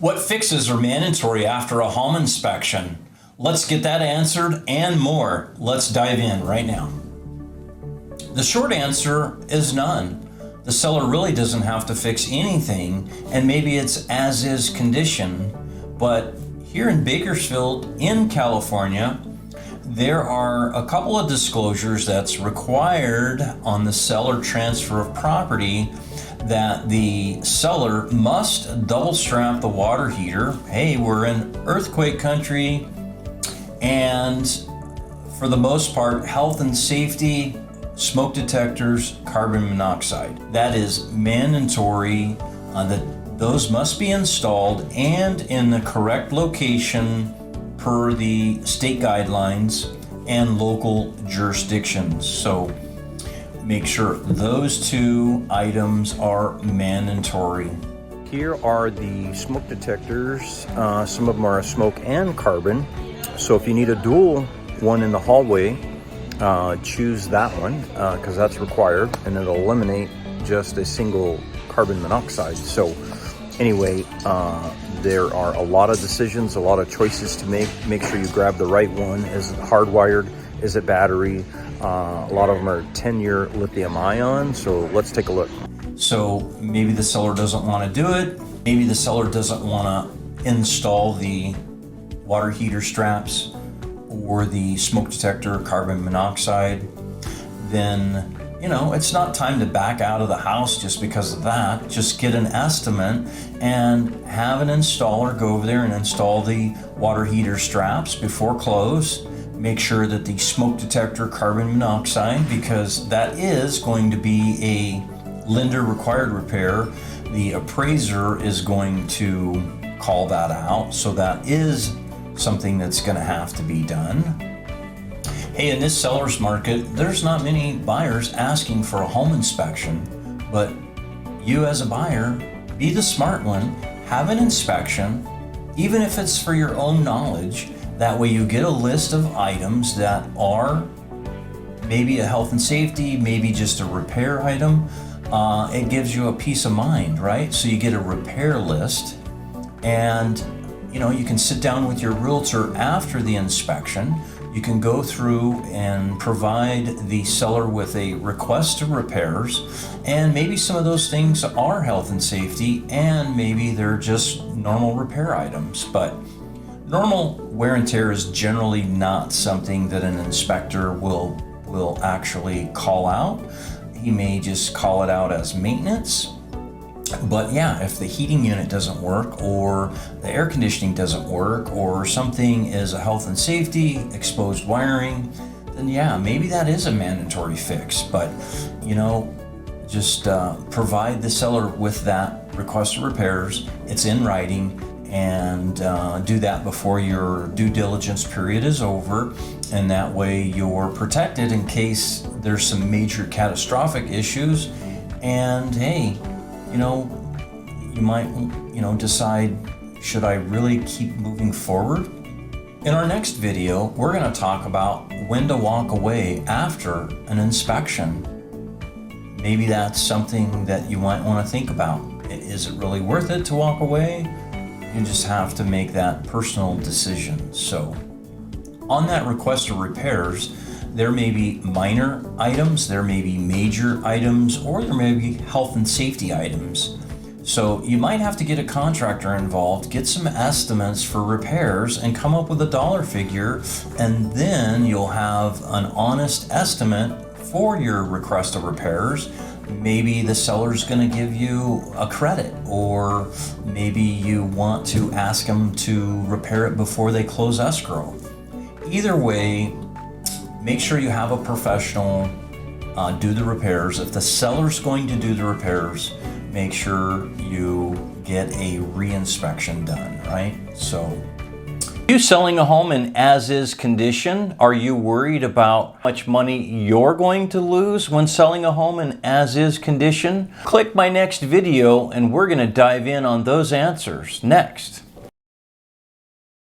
What fixes are mandatory after a home inspection? Let's get that answered and more. Let's dive in right now. The short answer is none. The seller really doesn't have to fix anything, and maybe it's as-is condition. But here in Bakersfield, in California, there are a couple of disclosures that's required on the seller transfer of property, that the seller must double strap the water heater. Hey, we're in earthquake country, and for the most part, health and safety, smoke detectors, carbon monoxide. That is mandatory, that those must be installed and in the correct location per the state guidelines and local jurisdictions. So make sure those two items are mandatory. Here are the smoke detectors. Some of them are smoke and carbon. So if you need a dual one in the hallway, choose that one because that's required, and it'll eliminate just a single carbon monoxide. So anyway, there are a lot of decisions, a lot of choices to make. Make sure you grab the right one. Is it hardwired? Is it battery? A lot of them are 10-year lithium ion. So let's take a look. So maybe the seller doesn't want to do it. Maybe the seller doesn't want to install the water heater straps or the smoke detector, carbon monoxide. Then, it's not time to back out of the house just because of that. Just get an estimate and have an installer go over there and install the water heater straps before close. Make sure that the smoke detector, carbon monoxide, because that is going to be a lender required repair. The appraiser is going to call that out. So that is something that's going to have to be done. Hey, in this seller's market, there's not many buyers asking for a home inspection, but you as a buyer, be the smart one, have an inspection, even if it's for your own knowledge. That way you get a list of items that are maybe a health and safety, maybe just a repair item. It gives you a peace of mind, right? So you get a repair list, and you can sit down with your realtor after the inspection. You can go through and provide the seller with a request to repairs, and maybe some of those things are health and safety, and maybe they're just normal repair items. But normal wear and tear is generally not something that an inspector will actually call out. He may just call it out as maintenance. But yeah, if the heating unit doesn't work, or the air conditioning doesn't work, or something is a health and safety, exposed wiring, then yeah, maybe that is a mandatory fix. But just provide the seller with that request of repairs. It's in writing, and do that before your due diligence period is over, and that way you're protected in case there's some major catastrophic issues. And hey, you might decide, should I really keep moving forward? In our next video, we're going to talk about when to walk away after an inspection. Maybe that's something that you might want to think about. Is it really worth it to walk away? You just have to make that personal decision. So on that request of repairs, there may be minor items, there may be major items, or there may be health and safety items. So you might have to get a contractor involved, get some estimates for repairs, and come up with a dollar figure, and then you'll have an honest estimate for your request of repairs. Maybe the seller's going to give you a credit, or maybe you want to ask them to repair it before they close escrow. Either way, make sure you have a professional do the repairs. If the seller's going to do the repairs, make sure you get a re-inspection done, right? So, are you selling a home in as-is condition? Are you worried about how much money you're going to lose when selling a home in as-is condition? Click my next video and we're going to dive in on those answers next.